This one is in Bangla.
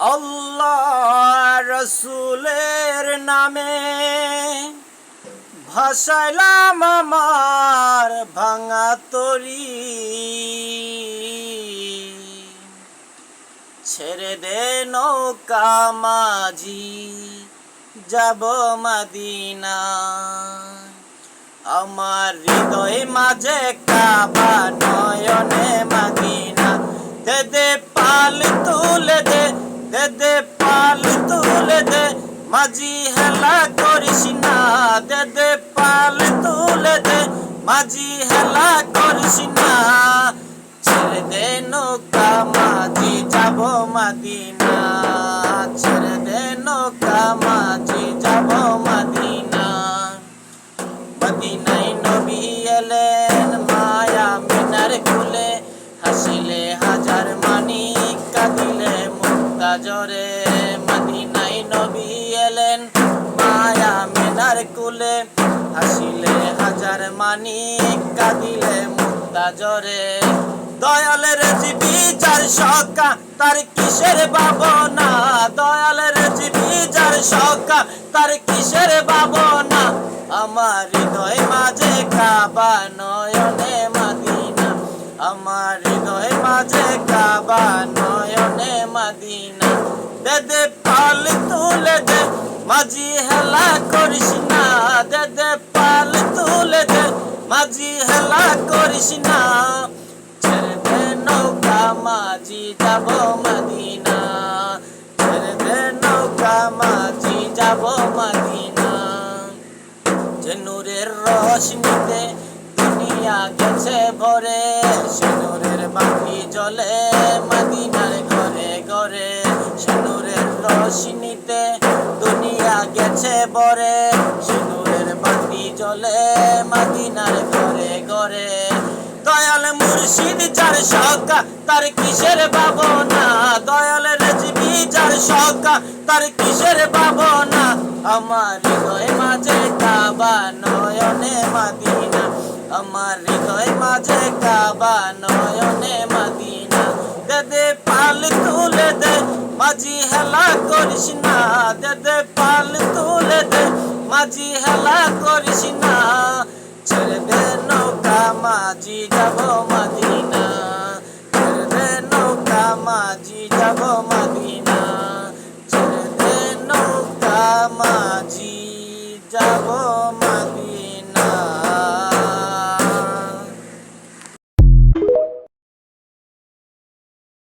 আল্লাহ রসুলের নামে ভাসাইলাম আমার ভাঙা তরি, ছেড়ে দে নৌকা মাঝি যাব মদিনা। আমার হৃদয় মাঝে কাবা নয়নে মদিনা, দে দে পাল তুলে দে, দে দে পাল তুলে দে, মাঝি হেলা করিস না, দে দে পাল তুলে দে, মাঝি হেলা করিস না। ছেড়ে দে নৌকা মাঝি যাব মদিনা, ছেড়ে দে নৌকা মাঝি যাব মদিনা। মদিনায় নবী এলেন মায়া মিনার কুলে, হাসিলে হাজার মানিক কাঁদিলে মুক্তা জরে। মদিনায় নবী এলেন মায়া মিনার কুলে, হাসিলে হাজার মানিক কাঁদিলে মুক্তা জরে। দয়ালের জীবী যার সকা তার কিসের ভাবনা, দয়ালের জীবী যার সকা তার কিসের ভাবনা। আমার হৃদয় মাঝে কাবা নয়নে মদিনা, আমার হৃদয় মাঝে কাবা নয়নে মদিনা। দে দে পাল তুলে দে, মাঝি হেলা করিস না, দে দে পাল তুলে দে, মাঝি হেলা করিস না। ছেড়ে দে নৌকা মাঝি যাব মদিনা, ছেড়ে দে নৌকা মাঝি যাব মদিনা। যে নূরের রোশনীতে দুনিয়া গেছে ভরে, সে নূরের বাতি জ্বলে মদিনার ঘরে ঘরে। সে নূরের রোশনীতে দুনিয়া গেছে ভরে, সে নূরের বাতি জ্বলে মদিনার ঘরে ঘরে। দয়াল মুর্শিদ যার সকা তার কিসের ভাবনা, দয়ালের জীবী যার সকা তার কিসের ভাবনা। আমার হৃদয় মাঝে কাবা নয়নে মদিনা, আমার হৃদয় মাঝে কাবা নয়নে মদিনা। দে দে পাল তুলে দে, মাঝি হেলা করিস না, দে দে পাল তুলে দে, মাঝি হেলা করিস না। ছেড়ে দে নৌকা মাঝি যাব মদিনা, ছেড়ে দে নৌকা মাঝি যাব মদিনা।